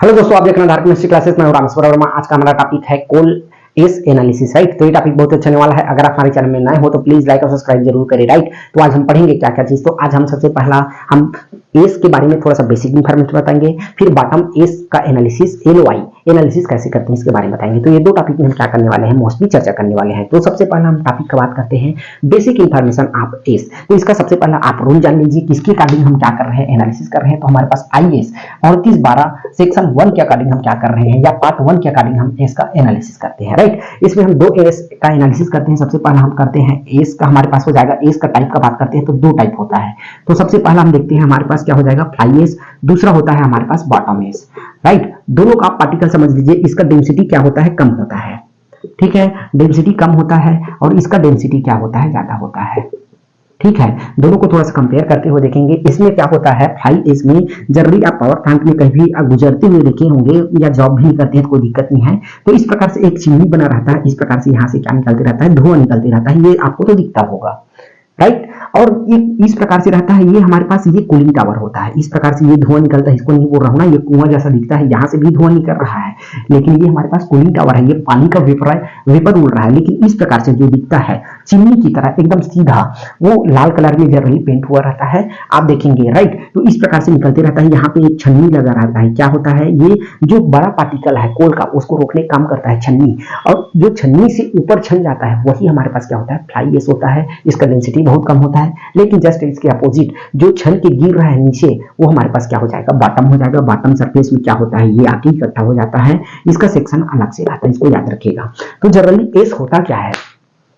Hello दोस्तों, आप देख रहे हैं धारक केमिस्ट्री क्लासेस में रामेश्वर वर्मा। आज का हमारा टॉपिक है कोल एस एनालिसिस, राइट। तो ये टॉपिक बहुत अच्छा होने वाला है। अगर आप हमारे चैनल में नए हो तो प्लीज लाइक और सब्सक्राइब जरूर करें, राइट। तो आज हम पढ़ेंगे क्या क्या चीज। तो आज हम सबसे पहला हम एस के बारे में थोड़ा सा बेसिक इन्फॉर्मेशन बताएंगे, फिर बॉटम एस का एनालिसिस एलओआई एनालिसिस कैसे करते हैं इसके बारे में बताएंगे। तो ये दो टॉपिक में हम क्या करने वाले हैं, मोस्टली चर्चा करने वाले हैं। तो सबसे पहला हम टॉपिक का बात करते हैं बेसिक इन्फॉर्मेशन ऑफ एस। तो इसका सबसे पहला आप रूल जान लीजिए, किसके अकॉर्डिंग हम क्या कर रहे हैं, एनालिसिस कर रहे हैं। तो हमारे पास आईएएस 3812 सेक्शन 1 के अकॉर्डिंग हम क्या कर रहे हैं, या पार्ट 1 के अकॉर्डिंग हम एस का एनालिसिस करते हैं, राइट। इसमें हम दो एस का एनालिसिस करते हैं। सबसे पहला हम करते हैं एस का, हमारे पास हो जाएगा एस का टाइप का बात करते हैं तो दो टाइप होता है। तो सबसे पहला हम देखते हैं हमारे पास क्या हो जाएगा, फ्लाई एस, दूसरा होता है हमारे पास बॉटम एस, राइट। दोनों का आप पार्टिकल समझ लीजिए, इसका डेंसिटी क्या होता है, कम होता है, ठीक है, डेंसिटी कम होता है, और इसका डेंसिटी क्या होता है, ज्यादा होता है, ठीक है। दोनों को थोड़ा सा कंपेयर करते हुए देखेंगे। इसमें क्या होता है, फ्लाई एस में जनरली आप पावर प्लांट में कहीं भी गुजरते हुए देखे होंगे या जॉब भी करते हैं तो कोई दिक्कत नहीं है। तो इस प्रकार से एक चिमनी बना रहता है, इस प्रकार से यहाँ से क्या निकलते रहता है, धुआं निकलते रहता है, ये आपको तो दिखता होगा, राइट। और ये इस प्रकार से रहता है, ये हमारे पास ये कूलिंग टावर होता है। इस प्रकार से ये धुआं निकलता है, इसको नहीं बोल रहा हूं ना, ये कुआं जैसा दिखता है, यहाँ से भी धुआं निकल रहा है, लेकिन ये हमारे पास कूलिंग टावर है, ये पानी का वेपर उड़ रहा है। लेकिन इस प्रकार से जो दिखता है चिमनी की तरह एकदम सीधा, वो लाल कलर में जनरली पेंट हुआ रहता है, आप देखेंगे, राइट। तो इस प्रकार से निकलते रहता है। यहाँ पे एक छन्नी लगा रहता है। क्या होता है, ये जो बड़ा पार्टिकल है कोल का, उसको रोकने का काम करता है छन्नी, और जो छन्नी से ऊपर छन जाता है वही हमारे पास क्या होता है, फ्लाई एस होता है। इसका डेंसिटी बहुत कम होता है, लेकिन जस्ट इसके अपोजिट जो छन के गिर रहा है नीचे, वो हमारे पास क्या हो जाएगा, बॉटम हो जाएगा। बॉटम सरफेस में क्या होता है, ये आके इकट्ठा हो जाता है, इसका सेक्शन अलग से रहता है, इसको याद रखिएगा। तो जनरली एस होता क्या है,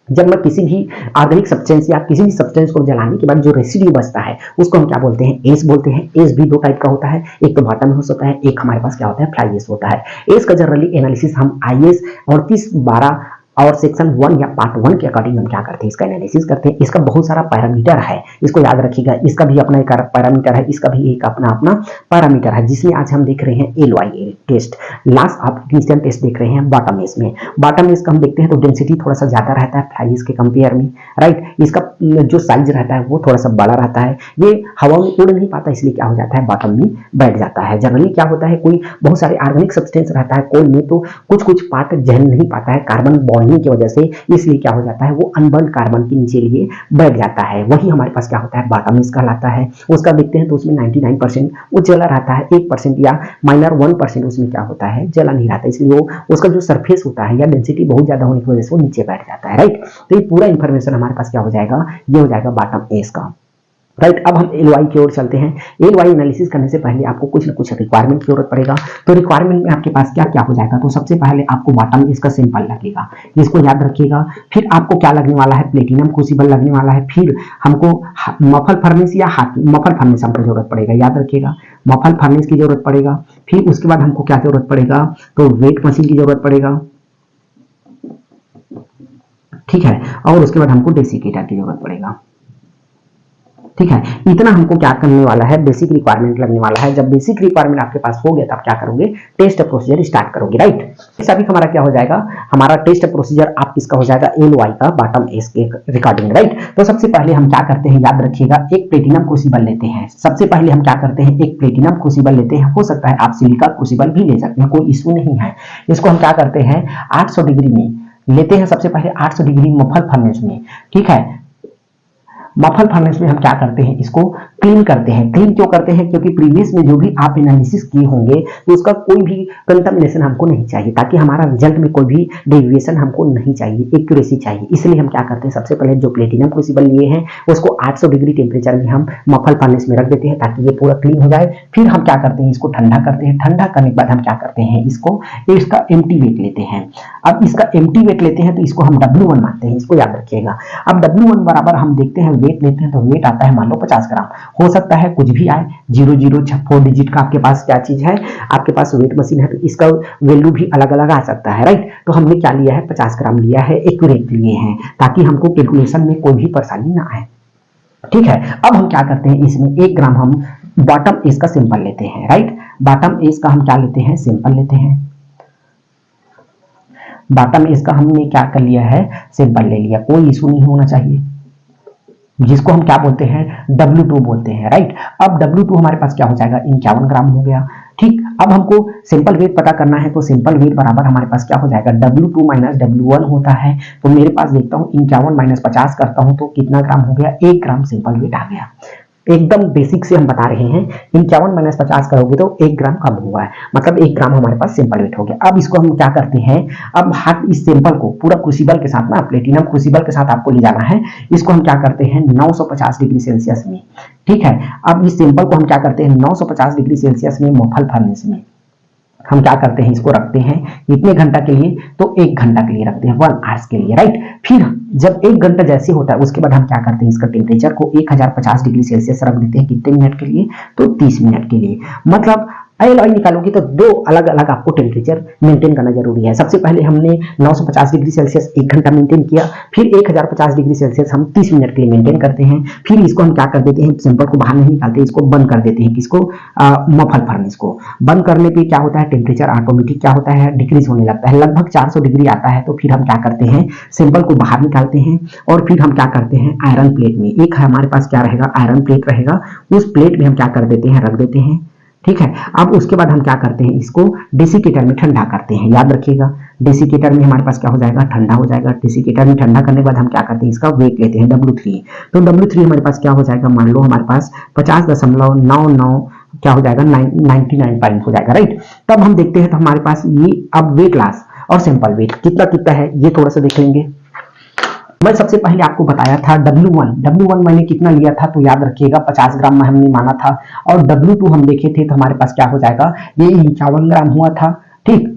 जब मैं किसी भी ऑर्गेनिक सब्सटेंस या किसी भी सब्सटेंस को जलाने के बाद जो रेसिड्यू बचता है उसको हम क्या बोलते हैं, एस बोलते हैं। एस भी दो टाइप का होता है, एक तो बॉटम एस होता है, एक हमारे पास क्या होता है, फ्लाई एस होता है। एस का जनरली एनालिसिस हम आईएस 3812 और सेक्शन 1 या पार्ट 1 के अकॉर्डिंग हम क्या करते हैं, इसका एनालिसिस करते हैं। इसका बहुत सारा पैरामीटर है, इसको याद रखिएगा। इसका भी अपना एक पैरामीटर है, इसका भी एक अपना अपना पैरामीटर है, जिसमें आज हम देख रहे हैं एलओआई टेस्ट। लास्ट आप क्रिस्टियन टेस्ट देख रहे हैं बॉटम एस में। बॉटम एस का हम देखते हैं तो डेंसिटी थोड़ा सा ज्यादा रहता है फ्लाई एस के कंपेयर में, राइट। इसका जो साइज रहता है वो थोड़ा सा बड़ा रहता है, ये हवा में उड़ नहीं पाता, इसलिए क्या हो जाता है, बॉटम में बैठ जाता है। जनरली क्या होता है, कोई बहुत सारे ऑर्गेनिक सब्सटेंस रहता है कोल में, तो कुछ कुछ पार्ट जल नहीं पाता है कार्बन बॉन्डिंग की वजह से, इसलिए क्या हो जाता है, वो अनबर्न कार्बन के नीचे लिए बैठ जाता है। वही हमारे पास क्या होता है, बॉटम एस कहलाता है। उसका देखते हैं तो उसमें 99% वो जला रहता है, 1% या माइनर 1% उसमें क्या होता है, जला नहीं रहता, इसलिए वो उसका जो सरफेस होता है या डेंसिटी बहुत ज्यादा होने की वजह से वो नीचे बैठ जाता है, राइट। तो ये पूरा इंफॉर्मेशन हमारे पास क्या हो जाएगा, ये हो जाएगा बॉटम एस का, राइट। अब हम एलओआई की ओर चलते हैं। एलओआई एनालिसिस करने से पहले आपको कुछ ना कुछ रिक्वायरमेंट की जरूरत पड़ेगा। तो रिक्वायरमेंट में आपके पास क्या क्या हो जाएगा, तो सबसे पहले आपको बॉटम इसका सिंपल लगेगा, इसको याद रखिएगा। फिर आपको क्या लगने वाला है, प्लेटिनम क्रूसिबल लगने वाला है। फिर हमको मफल फर्नेस या मफल फर्नेस हमको जरूरत पड़ेगा, याद रखिएगा, मफल फर्नेस की जरूरत पड़ेगा। फिर उसके बाद हमको क्या जरूरत पड़ेगा, तो वेट मशीन की जरूरत पड़ेगा, ठीक है। और उसके बाद हमको डेसिकेटर की जरूरत पड़ेगा, ठीक है। इतना हमको क्या करने वाला है, बेसिक रिक्वायरमेंट लगने वाला है। जब बेसिक रिक्वायरमेंट आपके पास हो गया तो आप क्या करोगे, टेस्ट प्रोसीजर स्टार्ट करोगे, राइट। इस अभी हमारा क्या हो जाएगा, हमारा टेस्ट प्रोसीजर आप किसका हो जाएगा, एलओआई का बॉटम एस के रिकॉर्डिंग, राइट। तो सबसे पहले हम क्या करते हैं, याद रखिएगा, एक प्लेटिनम क्रूसिबल लेते हैं। सबसे पहले हम क्या करते हैं, एक प्लेटिनम क्रूसिबल लेते हैं। हो सकता है आप सिलिका क्रूसिबल भी ले सकते हैं, कोई इशू नहीं है। इसको हम क्या करते हैं, 800 डिग्री में लेते हैं। सबसे पहले 800 डिग्री मफल फर्नेस में, ठीक है। मफल फर्नेस में हम क्या करते हैं, इसको क्लीन करते हैं। क्लीन क्यों करते हैं, क्योंकि प्रीवियस में जो भी आप एनालिसिस किए होंगे तो उसका कोई भी कंटामिनेशन हमको नहीं चाहिए, ताकि हमारा रिजल्ट में कोई भी डेविएशन हमको नहीं चाहिए, एक्यूरेसी चाहिए। इसलिए हम क्या करते हैं, सबसे पहले जो प्लेटिनम क्रूसिबल लिए हैं उसको 800 डिग्री टेम्परेचर में हम मफल फर्नेस में रख देते हैं ताकि ये पूरा क्लीन हो जाए। फिर हम क्या करते हैं, इसको ठंडा करते हैं। ठंडा करने के बाद हम क्या करते हैं, इसका एम्प्टी वेट लेते हैं। अब इसका एम्प्टी वेट लेते हैं तो इसको हम W1 मानते हैं, इसको याद रखिएगा। अब W1 बराबर हम देखते हैं, वेट लेते हैं तो वेट आता है मान लो 50 ग्राम। हो सकता है कुछ भी आए, 00 डिजिट का आपके पास क्या चीज है, आपके पास वेट मशीन है, तो इसका वैल्यू भी अलग अलग आ सकता है, राइट। तो हमने क्या लिया है, 50 ग्राम लिया है, एक्यूरेट लिए हैं, ताकि हमको कैलकुलेशन में कोई भी परेशानी ना आए, ठीक है। अब हम क्या करते हैं, इसमें 1 ग्राम हम बॉटम एस का सिंपल लेते हैं, राइट। बॉटम एस का हम क्या लेते हैं, सिंपल लेते हैं। बॉटम एस का हमने क्या कर लिया है, सिंपल ले लिया, कोई इशू नहीं होना चाहिए, जिसको हम क्या बोलते हैं, W2 बोलते हैं, राइट। अब W2 हमारे पास क्या हो जाएगा, 51 ग्राम हो गया, ठीक। अब हमको सिंपल वेट पता करना है, तो सिंपल वेट बराबर हमारे पास क्या हो जाएगा, W2 माइनस W1 होता है। तो मेरे पास देखता हूँ 51 माइनस 50 करता हूँ तो कितना ग्राम हो गया, 1 ग्राम सिंपल वेट आ गया। एकदम बेसिक से हम बता रहे हैं, 51 माइनस 50 करोगे तो 1 ग्राम कम हुआ है, मतलब 1 ग्राम हमारे पास सिंपल वेट हो गया। अब इसको हम क्या करते हैं, अब हाथ इस सैंपल को पूरा क्रूसिबल के साथ ना, प्लेटिनम क्रूसिबल के साथ आपको ले जाना है। इसको हम क्या करते हैं 950 डिग्री सेल्सियस में, ठीक है। अब इस सैंपल को हम क्या करते हैं 950 डिग्री सेल्सियस में मफल फर्नेस में हम क्या करते हैं, इसको रखते हैं कितने घंटा के लिए, तो 1 घंटा के लिए रखते हैं, 1 आवर्स के लिए, राइट। फिर जब 1 घंटा जैसे होता है उसके बाद हम क्या करते हैं, इसका टेम्परेचर को 1050 डिग्री सेल्सियस रख देते हैं, कितने मिनट के लिए, तो 30 मिनट के लिए। मतलब एलॉय निकालोगे तो दो अलग अलग आपको टेम्परेचर मेंटेन करना जरूरी है। सबसे पहले हमने 950 डिग्री सेल्सियस 1 घंटा मेंटेन किया, फिर 1050 डिग्री सेल्सियस हम 30 मिनट के लिए मेंटेन करते हैं। फिर इसको हम क्या कर देते हैं, सैंपल को बाहर नहीं निकालते, इसको बंद कर देते हैं, किसको, मफल फर्नेस को। बंद करने पे क्या होता है, टेम्परेचर ऑटोमेटिक क्या होता है, डिक्रीज होने लगता है, लगभग 400 डिग्री आता है। तो फिर हम क्या करते हैं, सैंपल को बाहर निकालते हैं और फिर हम क्या करते हैं, आयरन प्लेट में, एक हमारे पास क्या रहेगा, आयरन प्लेट रहेगा, उस प्लेट में हम क्या कर देते हैं, रख देते हैं, ठीक है। अब उसके बाद हम क्या करते हैं, इसको डेसिकेटर में ठंडा करते हैं। याद रखिएगा, डेसिकेटर में हमारे पास क्या हो जाएगा, ठंडा हो जाएगा। डेसिकेटर में ठंडा करने के बाद हम क्या करते हैं, इसका वेट लेते हैं W3। तो W3 हमारे पास क्या हो जाएगा, मान लो हमारे पास 50.99 क्या हो जाएगा, 99 पॉइंट हो जाएगा, राइट। तब हम देखते हैं तो हमारे पास ये अब वेट लॉस और सिंपल वेट कितना कितना है, ये थोड़ा सा देख लेंगे। मैं सबसे पहले आपको बताया था W1 मैंने कितना लिया था, तो याद रखिएगा 50 ग्राम में हमने माना था। और W2 हम देखे थे तो हमारे पास क्या हो जाएगा, ये 51 ग्राम हुआ था, ठीक।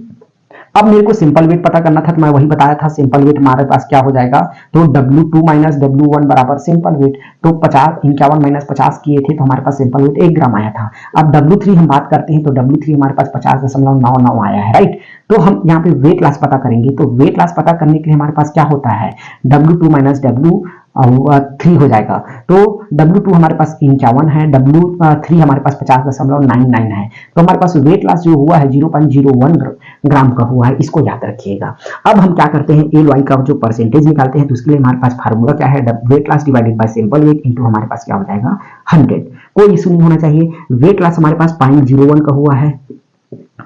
अब मेरे को सिंपल वेट पता करना था, तो मैं वही बताया था, सिंपल वेट हमारे पास क्या हो जाएगा, तो W2 माइनस W1 बराबर सिंपल वेट। तो 51 माइनस 50 किए थे तो हमारे पास सिंपल वेट 1 ग्राम आया था। अब W3 हम बात करते हैं तो W3 हमारे पास 50.99 आया है, राइट। तो हम यहाँ पे वेट लॉस पता करेंगे, तो वेट लॉस पता करने के लिए हमारे पास क्या होता है, W2 माइनस W3 हो जाएगा। तो W2 हमारे पास 51 है, W3 हमारे पास 50.99 है। तो हमारे पास वेट लॉस जो हुआ है 0.01 ग्राम का हुआ है, इसको याद रखिएगा। अब हम क्या करते हैं, एल वाई का जो परसेंटेज निकालते हैं, तो उसके लिए हमारे पास फार्मूला क्या है, weight loss divided by simple weight into हमारे पास क्या हो जाएगा 100। कोई इशू नहीं होना चाहिए। वेट लॉस हमारे पास 0.01 का हुआ है,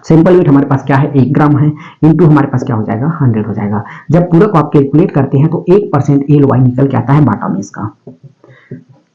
सिंपल वेट हमारे पास क्या है 1 ग्राम है, इंटू हमारे पास क्या हो जाएगा 100 हो जाएगा। जब पूरा को आप कैलकुलेट करते हैं तो 1% एल वाई निकल के आता है बॉटम में इसका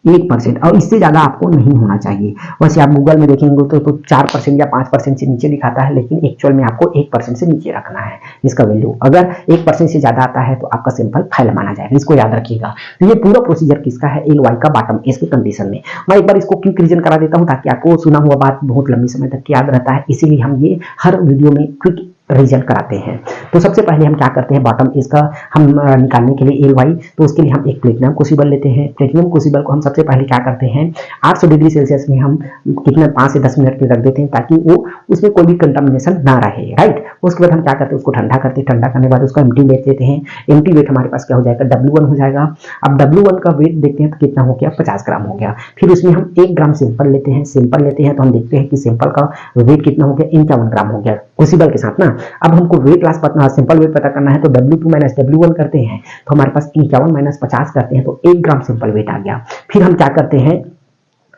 1%, और इससे ज्यादा आपको नहीं होना चाहिए। वैसे आप गूगल में देखेंगे तो 4% या 5% से नीचे दिखाता है, लेकिन एक्चुअल में आपको 1% से नीचे रखना है इसका वैल्यू। अगर 1% से ज्यादा आता है तो आपका सैंपल फेल माना जाएगा, इसको याद रखिएगा। तो ये पूरा प्रोसीजर किसका है, एल वाई का बॉटम एस की कंडीशन में। मैं एक बार इसको क्विक रिवीजन करा देता हूँ ताकि आपको सुना हुआ बात बहुत लंबी समय तक याद रहता है, इसीलिए हम ये हर वीडियो में क्विक रिजल्ट कराते हैं। तो सबसे पहले हम क्या करते हैं, बॉटम इसका हम निकालने के लिए एल वाई, तो उसके लिए हम एक प्लेटिनम क्रूसिबल लेते हैं। प्लेटिनम क्रूसिबल को हम सबसे पहले क्या करते हैं 800 डिग्री सेल्सियस में हम कितना 5 से 10 मिनट के रख देते हैं, ताकि वो उसमें कोई भी कंटामिनेशन ना रहे, राइट। उसके बाद हम क्या करते हैं, उसको ठंडा करते हैं। ठंडा करने के बाद उसका एम्प्टी वेट लेते हैं। एम्प्टी वेट हमारे पास क्या हो जाएगा, W1 हो जाएगा। अब W1 का वेट देखते हैं तो कितना हो गया, 50 ग्राम हो गया। फिर उसमें हम 1 ग्राम सिंपल लेते हैं। सिंपल लेते हैं तो हम देखते हैं कि सिंपल का वेट कितना हो गया, 51 ग्राम हो गया क्रूसिबल के साथ ना। अब हमको वेट लॉस पता, सिंपल वेट पता करना है, तो W2 माइनस W1 करते हैं तो हमारे पास 51 माइनस 50 करते हैं तो 1 ग्राम सिंपल वेट आ गया। फिर हम क्या करते हैं,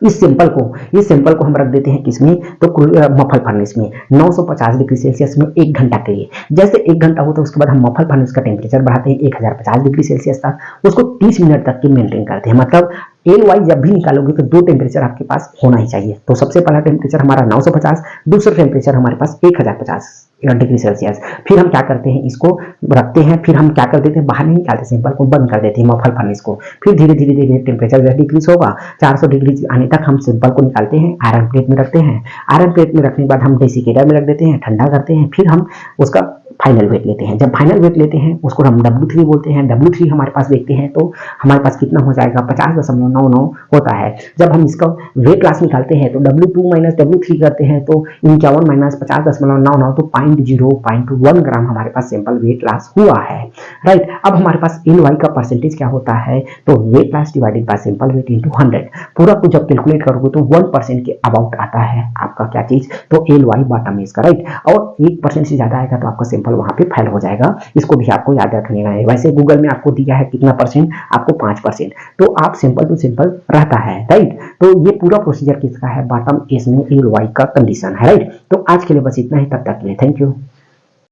इस सैंपल को हम रख देते हैं किसमें, तो मफल फर्नेस में 950 डिग्री सेल्सियस में 1 घंटा के लिए। जैसे 1 घंटा होता है उसके बाद हम मफल फर्नेस का टेम्परेचर बढ़ाते हैं 1050 डिग्री सेल्सियस तक, उसको 30 मिनट तक की मेंटेन करते हैं। मतलब एल वाई जब भी निकालोगे तो 2 टेम्परेचर आपके पास होना ही चाहिए। तो सबसे पहला टेम्परेचर हमारा 950, दूसरा टेम्परेचर हमारे पास 1050 डिग्री सेल्सियस। फिर हम क्या करते हैं, इसको रखते हैं। फिर हम क्या कर देते हैं, बाहर नहीं निकालते, सैंपल को बंद कर देते हैं मफल फर्नेस को। फिर धीरे धीरे टेम्परेचर जैसे डिक्रीज होगा 400 डिग्री आने तक हम सैंपल को निकालते हैं, आयरन प्लेट में रखते हैं। आयरन प्लेट में रखने के बाद हम डेसिकेटर में रख देते हैं, ठंडा करते हैं। फिर हम उसका फाइनल वेट लेते हैं। जब फाइनल वेट लेते हैं उसको हम W3 बोलते हैं। W3 हमारे पास देखते हैं तो हमारे पास कितना हो जाएगा, 50.99 होता है। जब हम इसका वेट लॉस निकालते हैं तो W2 माइनस W3 करते हैं तो 51 माइनस 50.99 तो 0.1 ग्राम हमारे पास सैंपल वेट लॉस हुआ है, राइट। अब हमारे पास एल वाई का परसेंटेज क्या होता है, तो weight loss divided by sample weight into 100। पूरा को जब कैलकुलेट करोगे तो 1% के अबाउट आता है आपका क्या चीज, तो एल वाई बॉटम इसका, राइट। और 1% से ज्यादा आएगा तो आपका सैंपल सिंपल वहां पे फाइल हो जाएगा। इसको भी आपको याद रखने का है। वैसे गूगल में आपको दिया है कितना परसेंट, आपको 5%, तो आप सिंपल टू सिंपल रहता है, राइट। तो ये पूरा प्रोसीजर किसका है, बॉटम एस में एल वाई का कंडीशन है, राइट। तो आज के लिए बस इतना ही, तब तक के लिए थैंक यू।